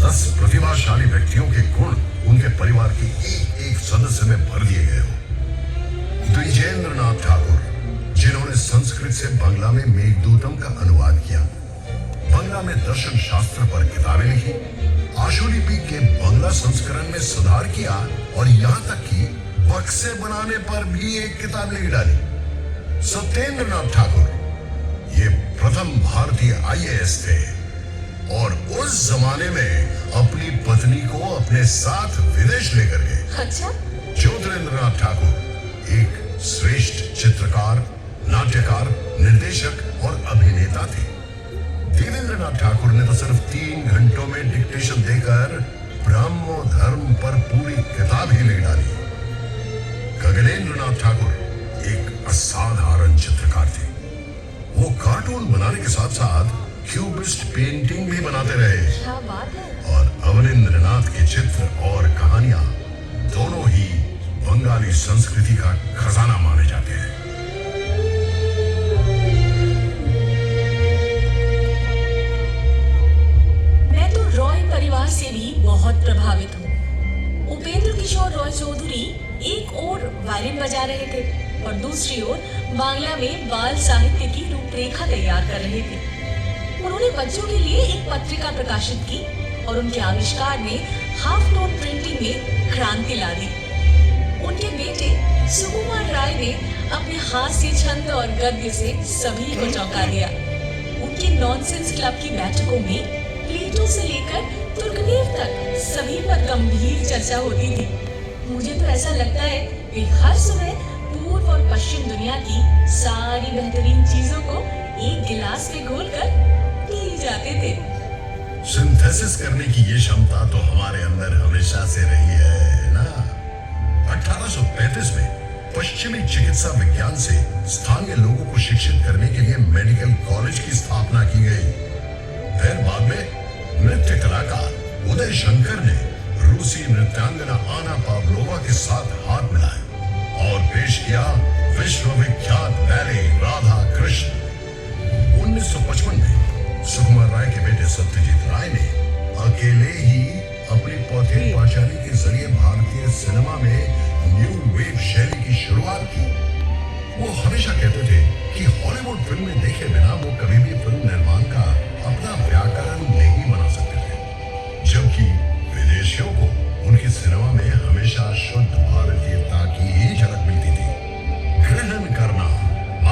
10 प्रतिभाशाली व्यक्तियों के गुण उनके परिवार के एक एक सदस्य में भर दिए गए हो। द्विजेंद्र नाथ ठाकुर, जिन्होंने संस्कृत से बांग्ला में मेघदूतम का अनुवाद किया, बांग्ला में दर्शन शास्त्र पर किताबें लिखी, आशुलिपि के बांग्ला संस्करण में सुधार किया और यहाँ तक कि बक्से बनाने पर भी एक किताब लिख डाली। सत्येंद्र नाथ ठाकुर ये प्रथम भारतीय आईएएस थे और उस जमाने में अपनी पत्नी को अपने साथ विदेश लेकर गए। अच्छा? ज्योतिरेंद्र नाथ ठाकुर एक श्रेष्ठ चित्रकार, नाट्यकार, निर्देशक और अभिनेता थे। देवेंद्र नाथ ठाकुर ने तो सिर्फ 3 घंटों में डिक्टेशन देकर ब्रह्म धर्म पर पूरी किताब ही लिख डाली। गगनेंद्र नाथ ठाकुर एक असाधारण चित्रकार थे। वो कार्टून बनाने के साथ साथ क्यूबिस्ट पेंटिंग भी बनाते रहे। क्या बात है। और अवनींद्र नाथ के चित्र और कहानियां दोनों ही बंगाली संस्कृति का खजाना माने जाते हैं। मैं तो रॉय परिवार से भी बहुत प्रभावित हूँ। उपेंद्र किशोर रॉय चौधरी एक ओर वायलिन बजा रहे थे और दूसरी ओर बांग्ला में बाल साहित्य की रूपरेखा तैयार कर रहे थे। उन्होंने बच्चों के लिए एक पत्रिका प्रकाशित की और उनके आविष्कार ने हाफ टोन प्रिंटिंग में क्रांति ला दी। उनके बेटे सुकुमार राय ने अपने हास्य छंद और गद्य से सभी को चौंका दिया। उनके नॉनसेंस क्लब की बैठकों में प्लेटो से लेकर तुर्गनेव तक सभी पर गंभीर चर्चा होती थी। मुझे तो ऐसा लगता है कि हर सुबह पूर्व और पश्चिम दुनिया की सारी बेहतरीन चीजों को एक गिलास में घोलकर पी जाते थे। सिंथेसिस करने की ये क्षमता तो हमारे अंदर हमेशा से रही है ना। 1835 में पश्चिमी चिकित्सा विज्ञान से स्थानीय लोगों को शिक्षित करने के लिए मेडिकल कॉलेज की स्थापना की गई। फिर बाद में नृत्य कलाकार उदय शंकर ने रूसी नृत्यांगना आना पावलोवा के साथ हाथ मिलाया और पेश किया विश्वविख्यात बैले राधा कृष्ण। 1955 में सुकुमार राय के बेटे सत्यजीत राय ने अकेले ही अपनी पौधे पांचाली के जरिए भारतीय सिनेमा में न्यू वेव शैली की शुरुआत की। वो हमेशा कहते थे कि हॉलीवुड फिल्में देखे बिना वो कभी भी फिल्म निर्माण का अपना व्याकरण नहीं बना सकते थे, जबकि विदेशियों को उनके सिनेमा में हमेशा शुद्ध भारतीयता की ही झलक मिलती थी। ग्रहण करना,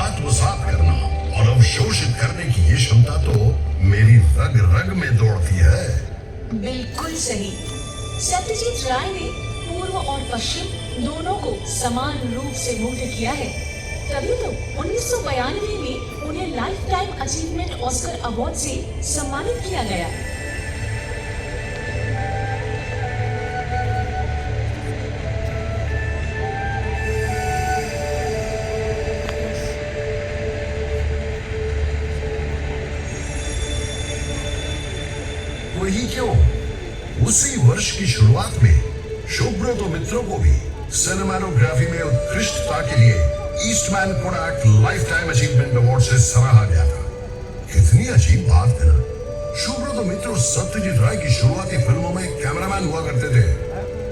आत्मसात करना और अवशोषित करने की ये क्षमता तो मेरी रग रग में दौड़ती है। बिल्कुल सही। सत्यजीत राय ने पूर्व और पश्चिम दोनों को समान रूप से मुग्ध किया है। तभी तो 1992 में उन्हें life time achievement Oscar award से सम्मानित किया गया। वही क्यों, उसी वर्ष की शुरुआत में शुभ्रतो मित्रों को भी सिनेमाटोग्राफी में उत्कृष्टता के लिए Eastman कोडाक life time achievement award से सराहा गया था। कितनी अजीब बात है ना। शुभ्रतो मित्र सत्यजीत राय की शुरुआती फिल्मों में कैमरामैन हुआ करते थे।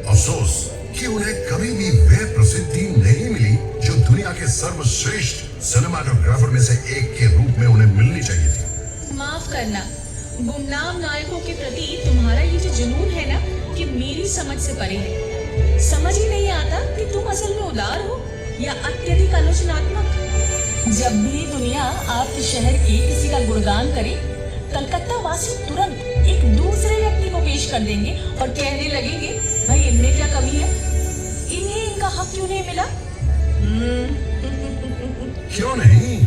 अफसोस कि उन्हें कभी भी वह प्रसिद्धि नहीं मिली जो दुनिया के सर्वश्रेष्ठ सिनेमाटोग्राफर में से एक के रूप में उन्हें मिलनी चाहिए थी। माफ करना, गुमनाम नायकों के प्रति तुम्हारा ये जो जुनून है ना, कि मेरी समझ से परे है। समझ ही नहीं आता कि तुम असल में उदार हो या अत्यधिक आलोचनात्मक। जब भी दुनिया आपके शहर के किसी का गुणगान करे, कलकत्ता वासी तुरंत एक दूसरे व्यक्ति को पेश कर देंगे और कहने लगेंगे, भाई इनमें क्या कमी है, इन्हें इनका हक क्यों नहीं मिला। क्यों नहीं,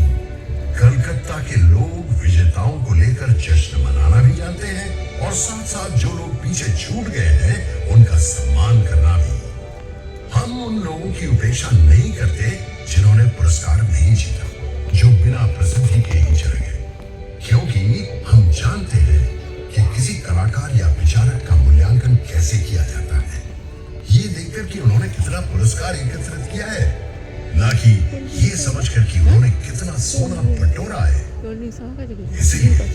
कलकत्ता के लोग विजेताओं को लेकर जश्न मनाना भी जानते हैं और साथ साथ जो लोग पीछे छूट गए हैं उनका सम्मान करना भी। हम उन लोगों की उपेक्षा नहीं करते जिन्होंने पुरस्कार नहीं जीता, जो बिना प्रसिद्धि के ही चले गए, क्योंकि हम जानते हैं कि किसी कलाकार या विचारक का मूल्यांकन कैसे किया जाता है, ये देखकर कि उन्होंने कितना पुरस्कार एकत्रित किया है, ना कि ये समझकर कि उन्होंने कितना सोना बटोरा है। इसीलिए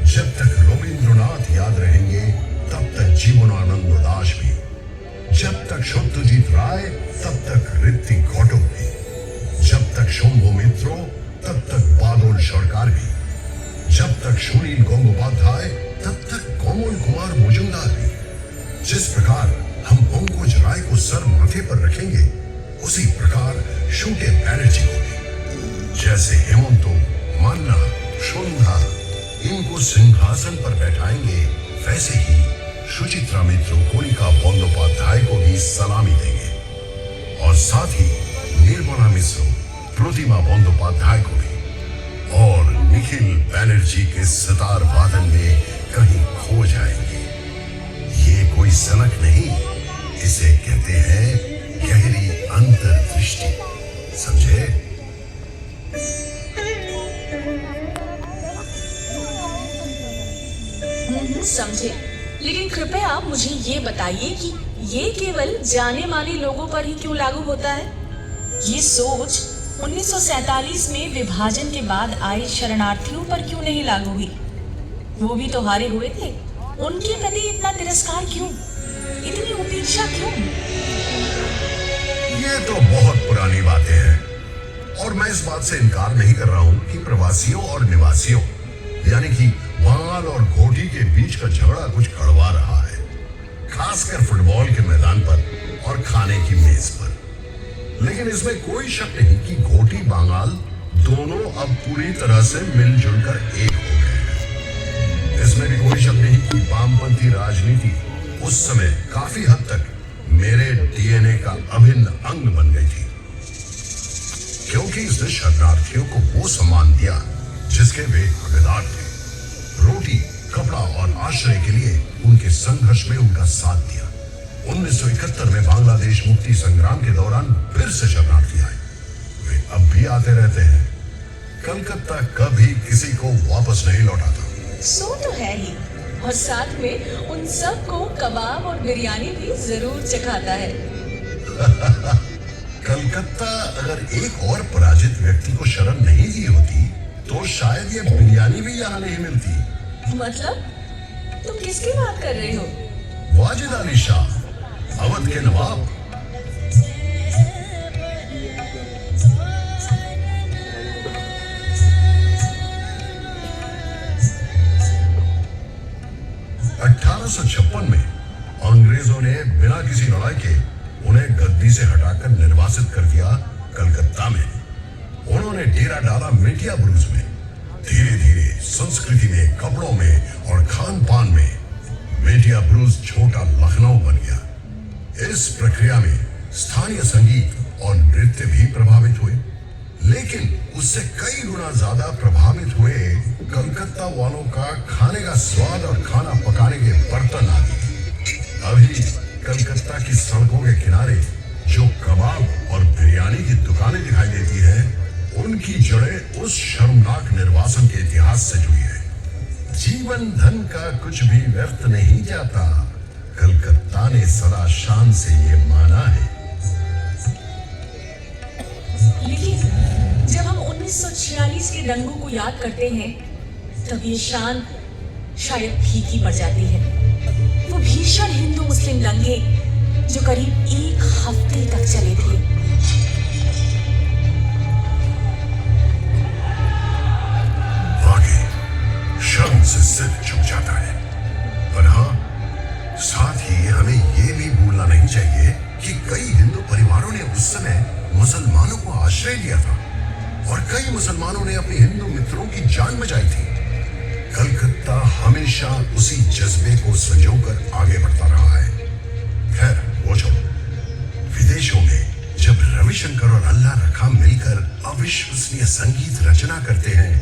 जब तक रविंद्रनाथ याद रहेंगे तब तक तक सत्यजीत राय तब तक ऋतिक घोटो भी, जब तक शंभु मित्रो तब तक बादल सरकार भी, जब तक सुनील गंगोपाध्याय तब तक कोमल कुमार मुजुमदार भी। जिस प्रकार हम पंकज राय को सर माथे पर रखेंगे, उसी प्रकार शूटे बैनर्जी को भी। जैसे हेमंतो, मान्ना, सुंधा इनको सिंहासन पर बैठाएंगे, वैसे ही सुचित्रा मित्रो, कोनिका बंदोपाध्याय को भी सलामी देंगे, और साथ ही निर्मला मिश्रो, प्रतिमा बंदोपाध्याय को भी, और निखिल बैनर्जी के सितार वादन में कहीं खो जाएंगे। ये कोई सनक नहीं, इसे कहते हैं गहरी अंतर्दृष्टि, समझे? समझे, लेकिन कृपया आप मुझे ये बताइए कि ये केवल जाने माने लोगों पर ही क्यों लागू होता है? ये सोच 1947 में विभाजन के बाद आए शरणार्थियों पर क्यों नहीं लागू हुई? वो भी तो हारे हुए थे, उनके प्रति इतना तिरस्कार क्यों, इतनी उपेक्षा क्यों? ये तो बहुत पुरानी बातें हैं, और मैं इस बात से इनकार नहीं कर रहा हूं कि प्रवासियों और निवासियों यानी कि बांगाल और घोटी के बीच का झगड़ा कुछ कड़वा रहा है, खासकर फुटबॉल के मैदान पर और खाने की मेज पर। लेकिन इसमें कोई शक नहीं कि घोटी बांगाल दोनों अब पूरी तरह से मिलजुल कर एक हो गए हैं। इसमें भी कोई शक नहीं कि वामपंथी राजनीति उस समय काफी हद तक मेरे डीएनए का अभिन्न अंग बन गई थी, क्योंकि इसने शरणार्थियों को वो सम्मान दिया जिसके वे हकदार थे। रोटी, कपड़ा और आश्रय के लिए उनके संघर्ष में उनका साथ दिया। 1971 में बांग्लादेश मुक्ति संग्राम के दौरान फिर से शरणार्थी आए, वे अब भी आते रहते हैं। कलकत्ता कभी किसी को वापस नहीं लौटाता। सो तो है ही, और साथ में उन सबको कबाब और बिरयानी भी जरूर चखाता है। कलकत्ता अगर एक और पराजित व्यक्ति को शरण नहीं दी होती तो शायद ये बिरयानी भी यहाँ नहीं मिलती। मतलब तुम किसकी बात कर रहे हो? वाजिद अली शाह, अवध के नवाब। में अंग्रेजों ने बिना किसी लड़ाई के उन्हें गद्दी से हटाकर निर्वासित कर दिया कलकत्ता में। उन्होंने डेरा डाला मेटिया ब्रूज में। धीरे धीरे संस्कृति में, कपड़ों में और खान पान में मेटिया ब्रूज छोटा लखनऊ बन गया। इस प्रक्रिया में स्थानीय संगीत और नृत्य भी प्रभावित हुए, लेकिन उससे कई गुना ज्यादा प्रभावित हुए कलकत्ता वालों का खाने का स्वाद और खाना पकाने के बर्तन आदि। अभी कलकत्ता की सड़कों के किनारे जो कबाब और बिरयानी की दुकानें दिखाई देती हैं, उनकी जड़ें उस शर्मनाक निर्वासन के इतिहास से जुड़ी है। जीवन धन का कुछ भी व्यर्थ नहीं जाता, कलकत्ता ने सदा शान से ये माना है। लेकिन जब हम 1946 के दंगों को याद करते हैं, तब ये शान शायद फीकी पड़ जाती है। वो भीषण हिंदू मुस्लिम दंगे जो करीब एक हफ्ते तक चले थे। वाकई शर्म से सिर झुक जाता है। पर हाँ, साथ ही हमें ये भी भूलना नहीं चाहिए कि कई हिंदू परिवारों ने उस समय मुसलमानों को आश्रय दिया था और कई मुसलमानों ने अपने हिंदू मित्रों की जान बचाई थी। कलकत्ता हमेशा उसी जज्बे को संजोकर आगे बढ़ता रहा है। खैर वो छोड़ो, विदेशों में जब रविशंकर और अल्लाह रखा मिलकर अविश्वसनीय संगीत रचना करते हैं,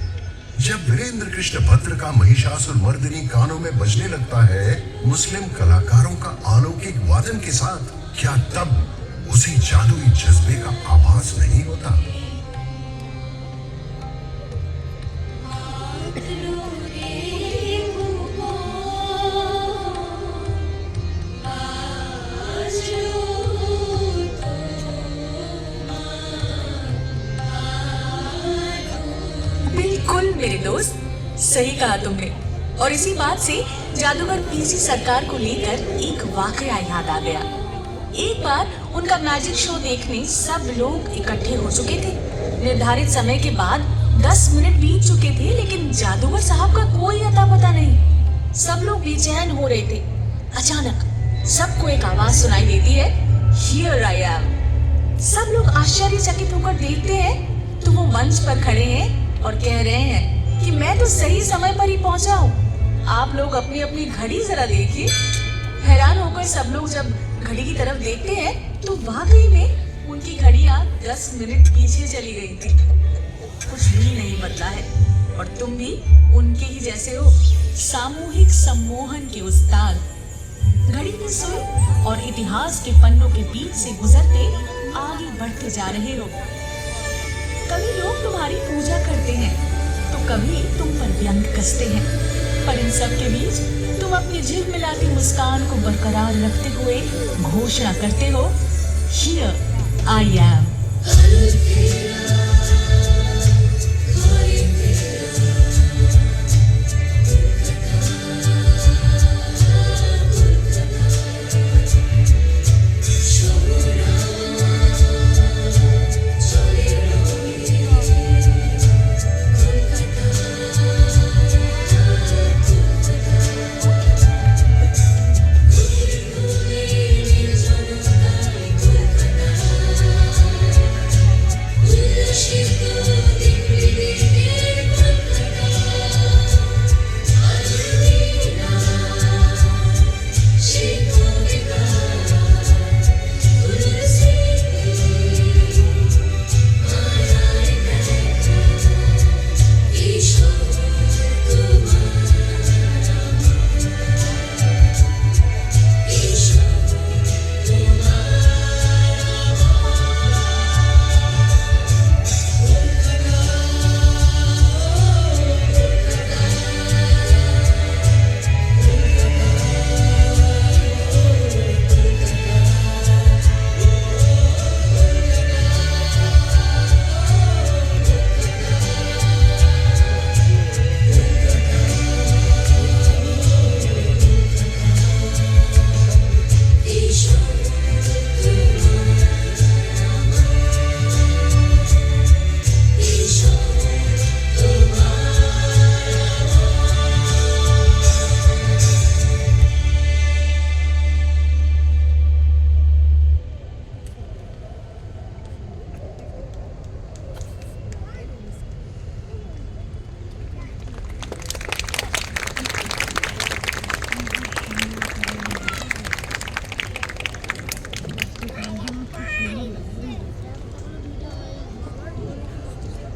जब वीरेंद्र कृष्ण भद्र का महिषासुर मर्दिनी कानों में बजने लगता है मुस्लिम कलाकारों का अलौकिक वादन के साथ, क्या तब उसी जादुई जज्बे का आभास नहीं होता? बिल्कुल मेरे दोस्त, सही कहा तुमने। और इसी बात से जादूगर पीसी सरकार को लेकर एक वाकया याद आ गया। एक बार उनका मैजिक शो देखने सब लोग इकट्ठे हो चुके थे। निर्धारित समय के बाद 10 मिनट बीत चुके थे, लेकिन जादूगर साहब का कोई अता पता नहीं। सब लोग बेचैन हो रहे थे। अचानक सबको एक आवाज सुनाई देती है, Here I am। सब लोग आश्चर्यचकित होकर देखते हैं तो वो मंच पर खड़े हैं और कह रहे हैं कि मैं तो सही समय पर ही पहुंचा हूँ। आप लोग अपनी अपनी घड़ी जरा देखिए। हैरान होकर सब लोग जब घड़ी की तरफ देखते हैं तो वाकई में उनकी घड़ियां 10 मिनट पीछे चली गई थी। कुछ भी नहीं बदला है और तुम भी उनके ही जैसे हो, सामूहिक सम्मोहन के उस्ताद। घड़ी के सुर और इतिहास के पन्नों के बीच से गुजरते आगे बढ़ते जा रहे हो। कभी लोग तुम्हारी पूजा करते हैं तो कभी तुम पर व्यंग कसते हैं, पर इन सब के बीच तुम अपनी झिलमिलाती मुस्कान को बरकरार रखते हुए घोषणा करते हो, Here I am।